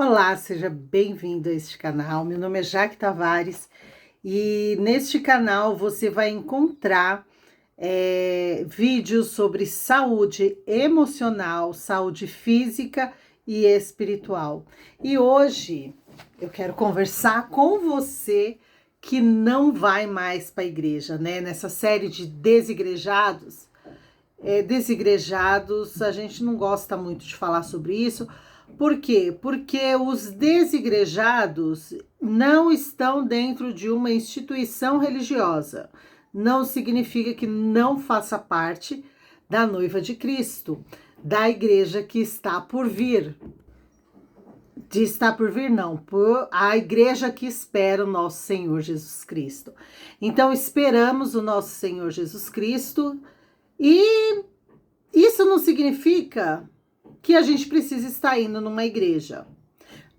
Olá, seja bem-vindo a este canal. Meu nome é Jaque Tavares e neste canal você vai encontrar vídeos sobre saúde emocional, saúde física e espiritual. E hoje eu quero conversar com você que não vai mais para a igreja, né? Nessa série de desigrejados. Desigrejados, a gente não gosta muito de falar sobre isso. Por quê? Porque os desigrejados não estão dentro de uma instituição religiosa. Não significa que não faça parte da noiva de Cristo, da igreja que está por vir. De estar por vir, não, por a igreja que espera o nosso Senhor Jesus Cristo. Então, esperamos o nosso Senhor Jesus Cristo e isso não significa que a gente precisa estar indo numa igreja.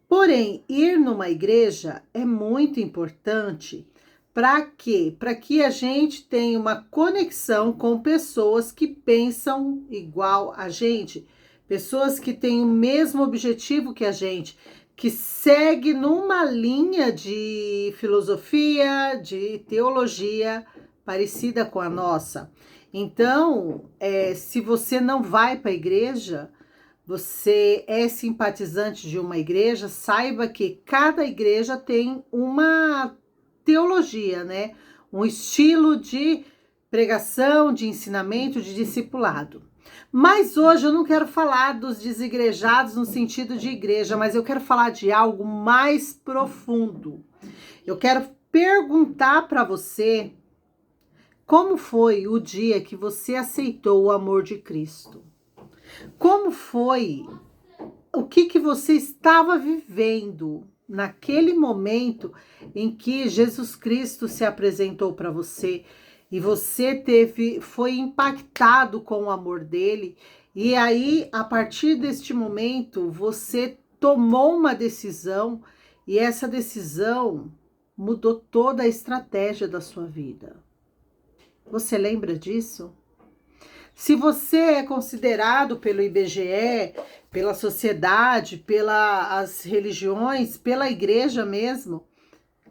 Porém, ir numa igreja é muito importante. Para quê? Para que a gente tenha uma conexão com pessoas que pensam igual a gente, pessoas que têm o mesmo objetivo que a gente, que segue numa linha de filosofia, de teologia parecida com a nossa. Então, se você não vai para a igreja, você é simpatizante de uma igreja, saiba que cada igreja tem uma teologia, né? Um estilo de pregação, de ensinamento, de discipulado. Mas hoje eu não quero falar dos desigrejados no sentido de igreja, mas eu quero falar de algo mais profundo. Eu quero perguntar para você como foi o dia que você aceitou o amor de Cristo. Como foi? O que você estava vivendo naquele momento em que Jesus Cristo se apresentou para você e você foi impactado com o amor dele, e aí a partir deste momento você tomou uma decisão e essa decisão mudou toda a estratégia da sua vida. Você lembra disso? Se você é considerado pelo IBGE, pela sociedade, pelas religiões, pela igreja mesmo,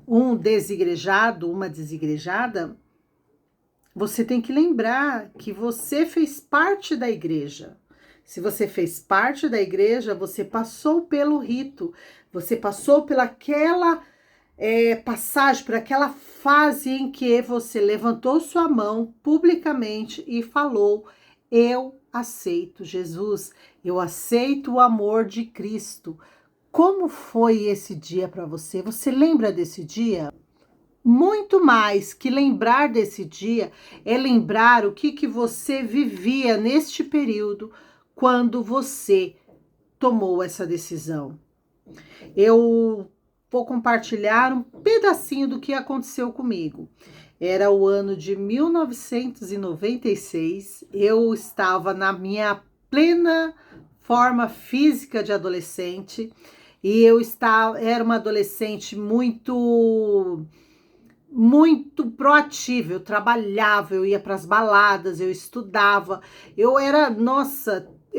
um desigrejado, uma desigrejada, você tem que lembrar que você fez parte da igreja. Se você fez parte da igreja, você passou pelo rito, você passou pelaquela passagem, por aquela fase em que você levantou sua mão publicamente e falou: eu aceito Jesus, eu aceito o amor de Cristo. Como foi esse dia para você? Você lembra desse dia? Muito mais que lembrar desse dia é lembrar o que você vivia neste período quando você tomou essa decisão. Eu vou compartilhar um pedacinho do que aconteceu comigo. Era o ano de 1996, eu estava na minha plena forma física de adolescente e era uma adolescente muito proativa, eu trabalhava, eu ia para as baladas, eu estudava, eu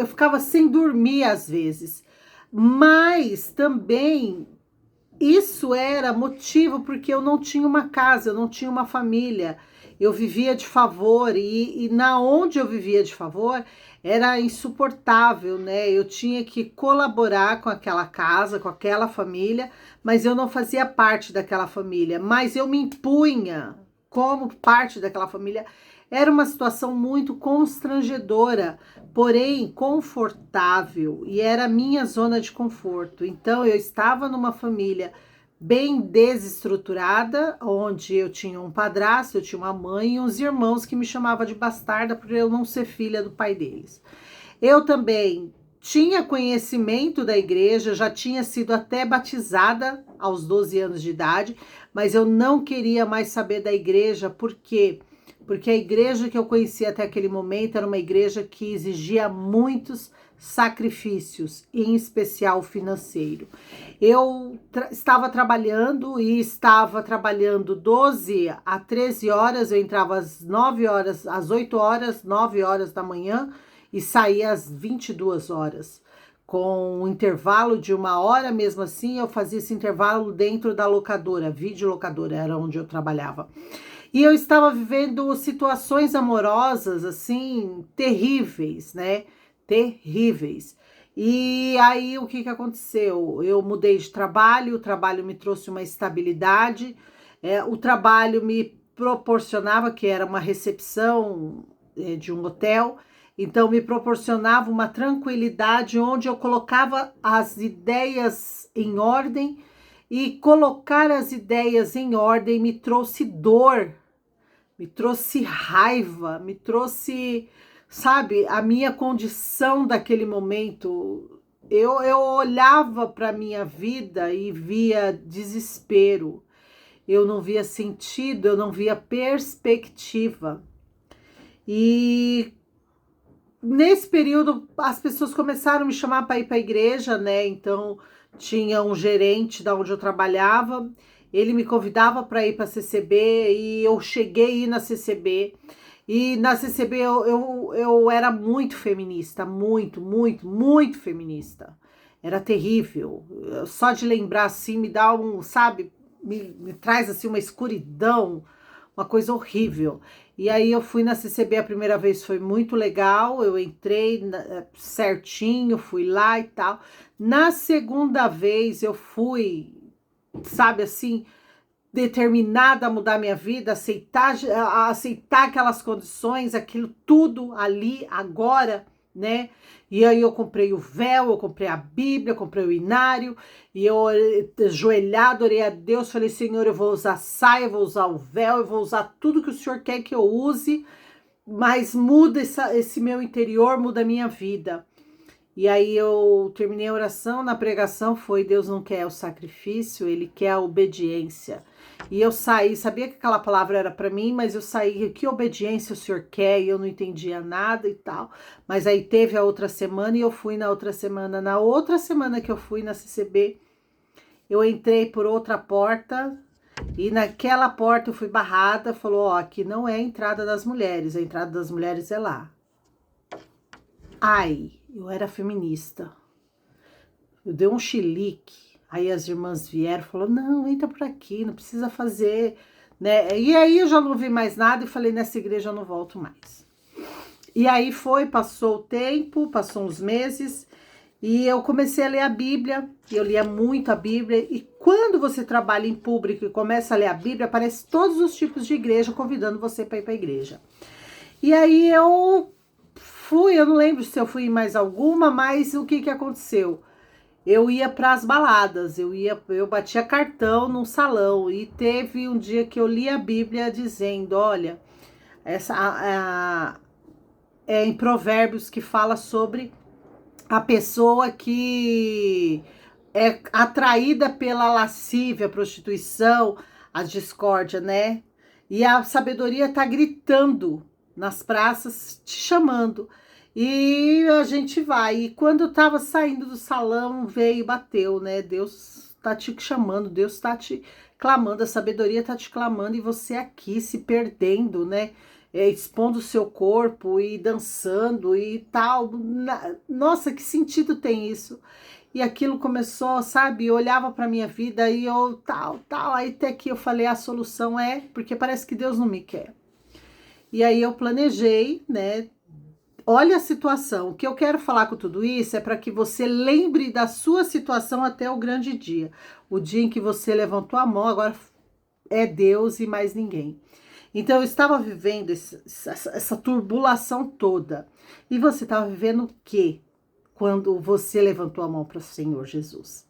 ficava sem dormir às vezes, mas também isso era motivo porque eu não tinha uma casa, eu não tinha uma família, eu vivia de favor e na onde eu vivia de favor era insuportável, né? Eu tinha que colaborar com aquela casa, com aquela família, mas eu não fazia parte daquela família, mas eu me impunha como parte daquela família. Era uma situação muito constrangedora, porém confortável, e era a minha zona de conforto. Então eu estava numa família bem desestruturada, onde eu tinha um padrasto, eu tinha uma mãe e uns irmãos que me chamavam de bastarda por eu não ser filha do pai deles. Eu também tinha conhecimento da igreja, já tinha sido até batizada aos 12 anos de idade, mas eu não queria mais saber da igreja, por quê? Porque a igreja que eu conhecia até aquele momento era uma igreja que exigia muitos sacrifícios, em especial financeiro. Eu estava trabalhando 12 a 13 horas, eu entrava às 8 horas, 9 horas da manhã e saía às 22 horas. com um intervalo de 1 hora, mesmo assim eu fazia esse intervalo dentro da locadora, videolocadora era onde eu trabalhava. E eu estava vivendo situações amorosas, assim, terríveis, né? Terríveis. E aí, o que que aconteceu? Eu mudei de trabalho, o trabalho me trouxe uma estabilidade, o trabalho me proporcionava, que era uma recepção, de um hotel, então me proporcionava uma tranquilidade onde eu colocava as ideias em ordem, e colocar as ideias em ordem me trouxe dor, me trouxe raiva, me trouxe, sabe, a minha condição daquele momento. Eu olhava para a minha vida e via desespero, eu não via sentido, eu não via perspectiva. E nesse período as pessoas começaram a me chamar para ir para a igreja, né? Então tinha um gerente da onde eu trabalhava, ele me convidava para ir para a CCB e eu cheguei a ir na CCB. E na CCB eu era muito feminista, muito, muito, muito feminista. Era terrível. Só de lembrar assim me dá um, sabe, me traz assim uma escuridão, uma coisa horrível. E aí eu fui na CCB a primeira vez, foi muito legal, eu entrei certinho, fui lá e tal. Na segunda vez eu fui, sabe assim, determinada a mudar minha vida, aceitar aquelas condições, aquilo tudo ali, agora, né? E aí eu comprei o véu, eu comprei a Bíblia, eu comprei o inário, e eu ajoelhado, orei a Deus, falei, Senhor, eu vou usar saia, eu vou usar o véu, eu vou usar tudo que o Senhor quer que eu use, mas muda esse meu interior, muda a minha vida. E aí eu terminei a oração, na pregação foi, Deus não quer o sacrifício, Ele quer a obediência. E eu saí, sabia que aquela palavra era para mim, mas eu saí, que obediência o Senhor quer? E eu não entendia nada e tal. Mas aí teve a outra semana e eu fui na outra semana. Na outra semana que eu fui na CCB, eu entrei por outra porta e naquela porta eu fui barrada, falou, ó, aqui não é a entrada das mulheres, a entrada das mulheres é lá. Ai, eu era feminista. Eu dei um chilique. Aí as irmãs vieram e falaram, não, entra por aqui, não precisa fazer, né? E aí eu já não vi mais nada e falei, nessa igreja eu não volto mais. E aí passou o tempo, passou uns meses, e eu comecei a ler a Bíblia, e eu lia muito a Bíblia, e quando você trabalha em público e começa a ler a Bíblia, aparece todos os tipos de igreja convidando você para ir para a igreja. E aí eu fui, eu não lembro se eu fui em mais alguma, mas o que aconteceu? Eu ia para as baladas, eu batia cartão num salão e teve um dia que eu li a Bíblia dizendo, olha, é em Provérbios que fala sobre a pessoa que é atraída pela lascívia, prostituição, a discórdia, né? E a sabedoria tá gritando nas praças, te chamando. E a gente vai. E quando eu tava saindo do salão, veio e bateu, né? Deus tá te chamando, Deus tá te clamando, a sabedoria tá te clamando e você aqui se perdendo, né? Expondo o seu corpo e dançando e tal. Nossa, que sentido tem isso? E aquilo começou, sabe? Eu olhava para minha vida e eu tal. Aí até que eu falei, a solução é porque parece que Deus não me quer. E aí eu planejei, né? Olha a situação. O que eu quero falar com tudo isso é para que você lembre da sua situação até o grande dia. O dia em que você levantou a mão, agora é Deus e mais ninguém. Então eu estava vivendo essa turbulação toda. E você estava vivendo o quê? Quando você levantou a mão para o Senhor Jesus.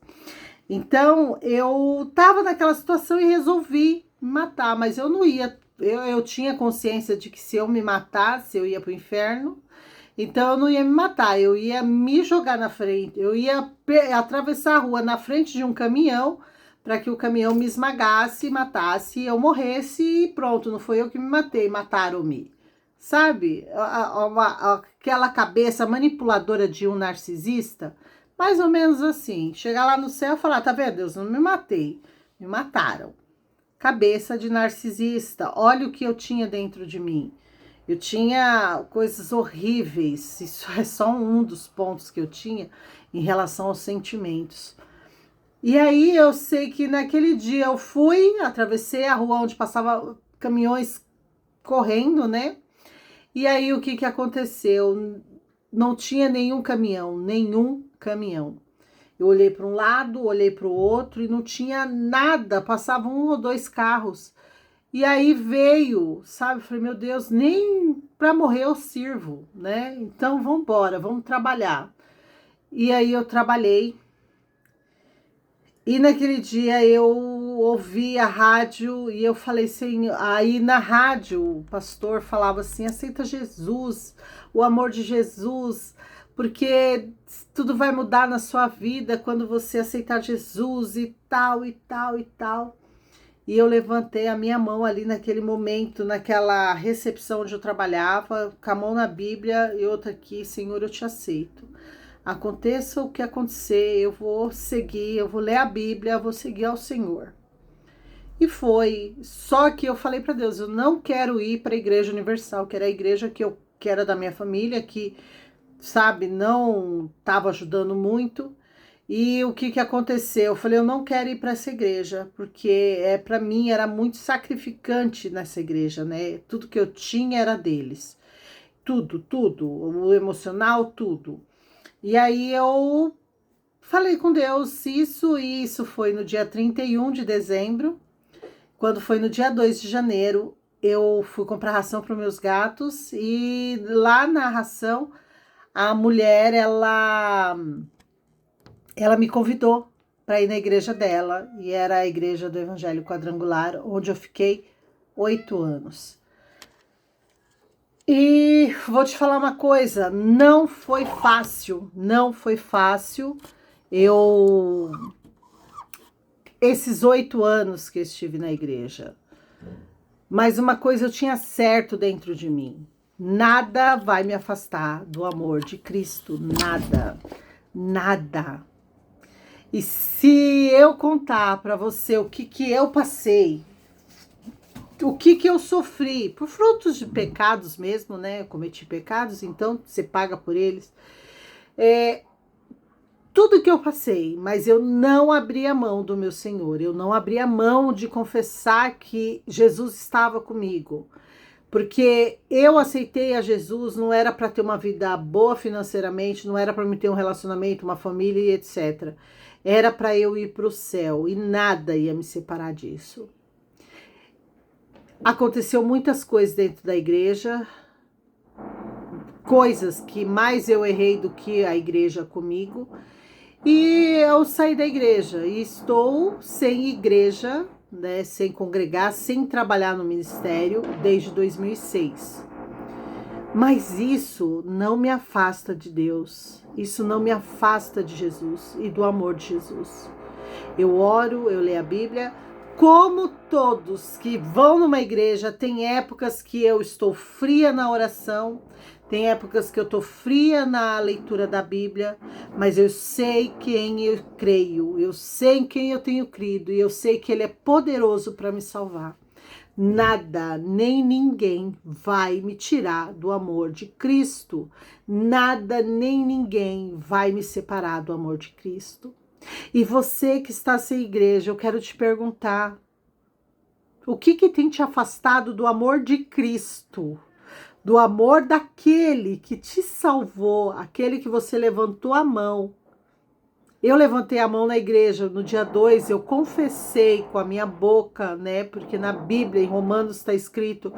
Então, eu estava naquela situação e resolvi me matar, mas eu não ia, eu tinha consciência de que se eu me matasse, eu ia para o inferno, então eu não ia me matar, eu ia me jogar na frente, eu ia atravessar a rua na frente de um caminhão, para que o caminhão me esmagasse, matasse, eu morresse e pronto, não foi eu que me matei, mataram-me. Sabe, aquela cabeça manipuladora de um narcisista, mais ou menos assim. Chegar lá no céu e falar, tá vendo, Deus, não me matei, me mataram. Cabeça de narcisista, olha o que eu tinha dentro de mim. Eu tinha coisas horríveis, isso é só um dos pontos que eu tinha. em relação aos sentimentos. E aí eu sei que naquele dia eu fui, atravessei a rua onde passava caminhões correndo, né? E aí o que que aconteceu? Não tinha nenhum caminhão, nenhum caminhão. Eu olhei para um lado, olhei para o outro e não tinha nada, passavam 1 ou 2 carros. E aí veio, sabe? Falei, meu Deus, nem para morrer eu sirvo, né? Então vamos embora, vamos trabalhar. E aí eu trabalhei. E naquele dia eu ouvi a rádio e eu falei assim, aí na rádio o pastor falava assim, aceita Jesus, o amor de Jesus, porque tudo vai mudar na sua vida quando você aceitar Jesus e tal, e tal, e tal. E eu levantei a minha mão ali naquele momento, naquela recepção onde eu trabalhava, com a mão na Bíblia e outra aqui, Senhor, eu te aceito. Aconteça o que acontecer, eu vou seguir, eu vou ler a Bíblia, eu vou seguir ao Senhor. E foi. Só que eu falei para Deus, eu não quero ir para a Igreja Universal, que era a igreja que era da minha família, que, sabe, não estava ajudando muito. E o que aconteceu? Eu falei, eu não quero ir para essa igreja, porque para mim era muito sacrificante nessa igreja, né? Tudo que eu tinha era deles. Tudo, o emocional, tudo. E aí eu falei com Deus isso, e isso foi no dia 31 de dezembro. Quando foi no dia 2 de janeiro, eu fui comprar ração para os meus gatos, e lá na ração, a mulher, ela me convidou para ir na igreja dela, e era a igreja do Evangelho Quadrangular, onde eu fiquei 8 anos. E vou te falar uma coisa, não foi fácil, não foi fácil. Esses 8 anos que eu estive na igreja, mas uma coisa eu tinha certo dentro de mim, nada vai me afastar do amor de Cristo, nada, nada. E se eu contar para você o que eu passei, o que eu sofri, por frutos de pecados mesmo, né? Eu cometi pecados, então você paga por eles. Tudo que eu passei, mas eu não abri a mão do meu Senhor, eu não abri a mão de confessar que Jesus estava comigo. Porque eu aceitei a Jesus, não era para ter uma vida boa financeiramente, não era para me ter um relacionamento, uma família e etc. Era para eu ir para o céu e nada ia me separar disso. Aconteceu muitas coisas dentro da igreja, coisas que mais eu errei do que a igreja comigo. E eu saí da igreja e estou sem igreja, né, sem congregar, sem trabalhar no ministério desde 2006. Mas isso não me afasta de Deus, isso não me afasta de Jesus e do amor de Jesus. Eu oro, eu leio a Bíblia, como todos que vão numa igreja, tem épocas que eu estou fria na oração, tem épocas que eu estou fria na leitura da Bíblia, mas eu sei quem eu creio, eu sei em quem eu tenho crido e eu sei que Ele é poderoso para me salvar. Nada, nem ninguém vai me tirar do amor de Cristo. Nada, nem ninguém vai me separar do amor de Cristo. E você que está sem igreja, eu quero te perguntar, o que tem te afastado do amor de Cristo? Do amor daquele que te salvou, aquele que você levantou a mão. Eu levantei a mão na igreja no dia 2, eu confessei com a minha boca, né? Porque na Bíblia, em Romanos, está escrito: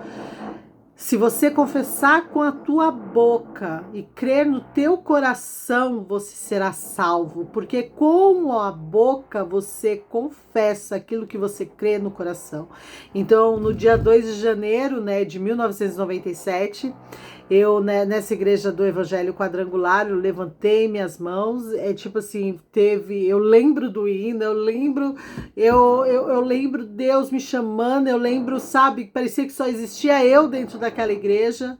se você confessar com a tua boca e crer no teu coração, você será salvo. Porque com a boca você confessa aquilo que você crê no coração. Então, no dia 2 de janeiro, né, de 1997, eu, né, nessa igreja do Evangelho Quadrangular, eu levantei minhas mãos, tipo assim, eu lembro do hino, eu lembro Deus me chamando, eu lembro, sabe, parecia que só existia eu dentro daquela igreja,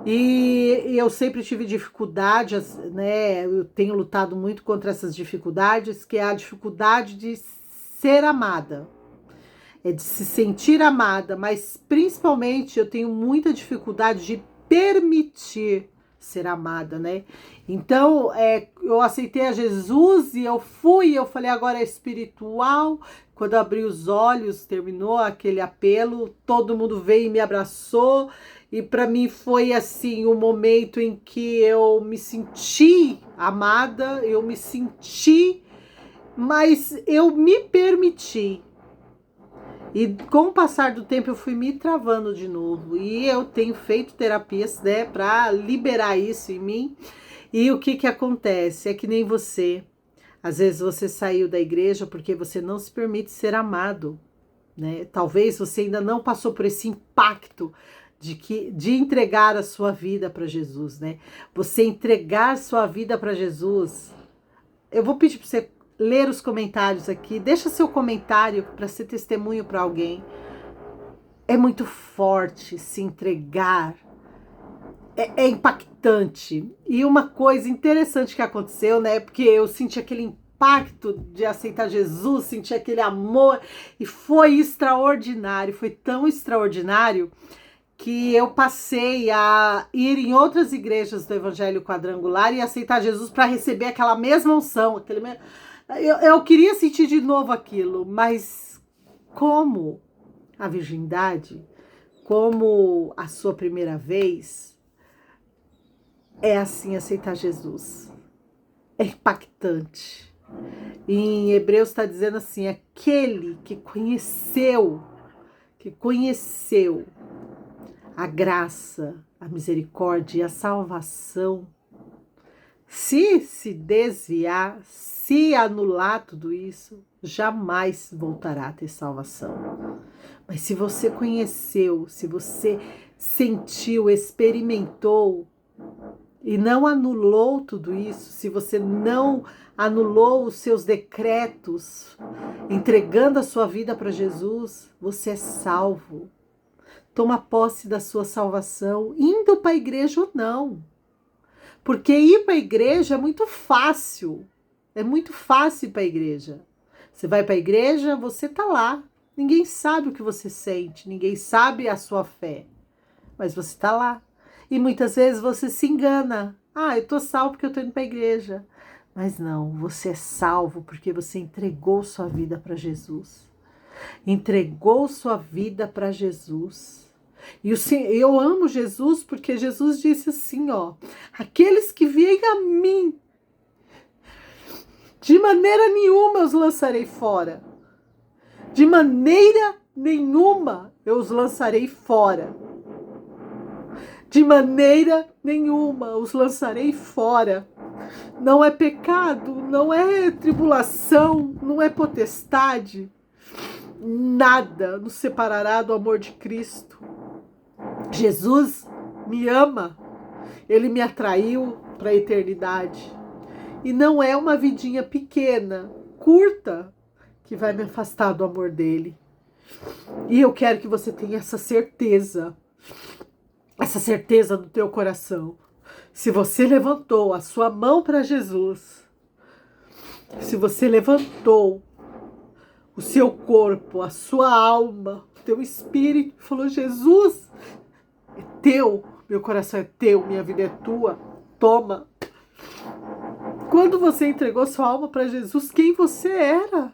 e eu sempre tive dificuldades, né, eu tenho lutado muito contra essas dificuldades, que é a dificuldade de ser amada, de se sentir amada, mas principalmente eu tenho muita dificuldade de permitir ser amada, né? Então, eu aceitei a Jesus e eu fui, eu falei, agora é espiritual. Quando eu abri os olhos, terminou aquele apelo, todo mundo veio e me abraçou. E para mim foi assim o momento em que eu me senti amada, eu me senti, mas eu me permiti. E com o passar do tempo eu fui me travando de novo. E eu tenho feito terapias, né, para liberar isso em mim. E o que que acontece? É que nem você. Às vezes você saiu da igreja porque você não se permite ser amado, né? Talvez você ainda não passou por esse impacto de entregar a sua vida para Jesus, né? Você entregar sua vida para Jesus. Eu vou pedir para você ler os comentários aqui. Deixa seu comentário para ser testemunho para alguém. É muito forte se entregar. É impactante. E uma coisa interessante que aconteceu, né? Porque eu senti aquele impacto de aceitar Jesus, senti aquele amor, e foi extraordinário, foi tão extraordinário que eu passei a ir em outras igrejas do Evangelho Quadrangular e aceitar Jesus para receber aquela mesma unção. Eu queria sentir de novo aquilo, mas como a virgindade, como a sua primeira vez, é assim aceitar Jesus. É impactante. E em Hebreus está dizendo assim, aquele que conheceu a graça, a misericórdia e a salvação, se desviar, se anular tudo isso, jamais voltará a ter salvação. Mas se você conheceu, se você sentiu, experimentou e não anulou tudo isso, se você não anulou os seus decretos, entregando a sua vida para Jesus, você é salvo. Toma posse da sua salvação, indo para a igreja ou não. Porque ir para a igreja é muito fácil. É muito fácil ir para a igreja. Você vai para a igreja, você está lá. Ninguém sabe o que você sente, ninguém sabe a sua fé. Mas você está lá. E muitas vezes você se engana. Ah, eu estou salvo porque eu estou indo para a igreja. Mas não, você é salvo porque você entregou sua vida para Jesus. Entregou sua vida para Jesus. E eu amo Jesus porque Jesus disse assim, ó, aqueles que vêm a mim, de maneira nenhuma eu os lançarei fora. De maneira nenhuma eu os lançarei fora. De maneira nenhuma os lançarei fora. Não é pecado, não é tribulação, não é potestade. Nada nos separará do amor de Cristo. Jesus me ama, ele me atraiu para a eternidade. E não é uma vidinha pequena, curta, que vai me afastar do amor dele. E eu quero que você tenha essa certeza no teu coração. Se você levantou a sua mão para Jesus, se você levantou o seu corpo, a sua alma, o teu espírito, falou, Jesus, é teu, meu coração é teu, minha vida é tua, toma. Quando você entregou sua alma para Jesus, quem você era?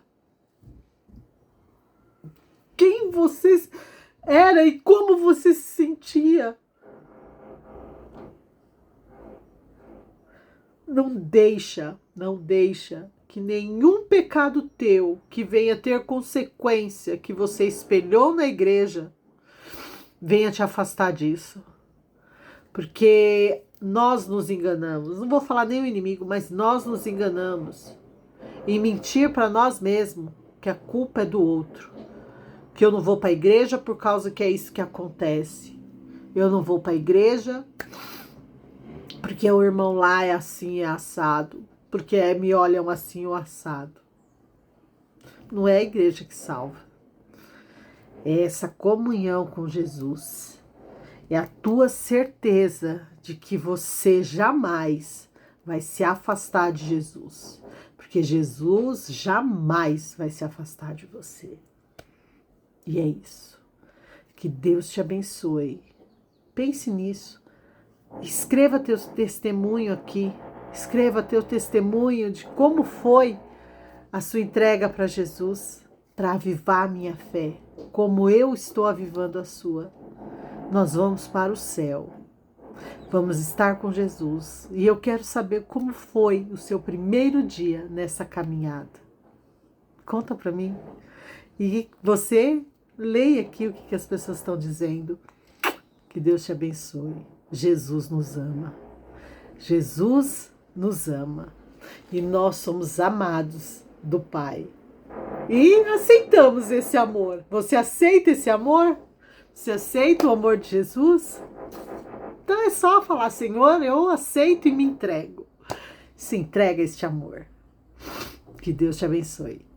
Quem você era e como você se sentia? Não deixa que nenhum pecado teu que venha ter consequência que você espelhou na igreja venha te afastar disso. Porque nós nos enganamos. Não vou falar nem o inimigo, mas nós nos enganamos em mentir para nós mesmos que a culpa é do outro. Que eu não vou para a igreja por causa que é isso que acontece. Eu não vou para a igreja porque o irmão lá é assim, é assado. Porque me olham assim, o assado. Não é a igreja que salva. É essa comunhão com Jesus. É a tua certeza de que você jamais vai se afastar de Jesus. Porque Jesus jamais vai se afastar de você. E é isso. Que Deus te abençoe. Pense nisso. Escreva teu testemunho aqui. Escreva teu testemunho de como foi a sua entrega para Jesus, para avivar a minha fé, como eu estou avivando a sua. Nós vamos para o céu. Vamos estar com Jesus. E eu quero saber como foi o seu primeiro dia nessa caminhada. Conta para mim. E você leia aqui o que as pessoas estão dizendo. Que Deus te abençoe. Jesus nos ama. Jesus nos ama. E nós somos amados do Pai. E aceitamos esse amor. Você aceita esse amor? Você aceita o amor de Jesus? Então é só falar, Senhor, eu aceito e me entrego. Se entrega a este amor. Que Deus te abençoe.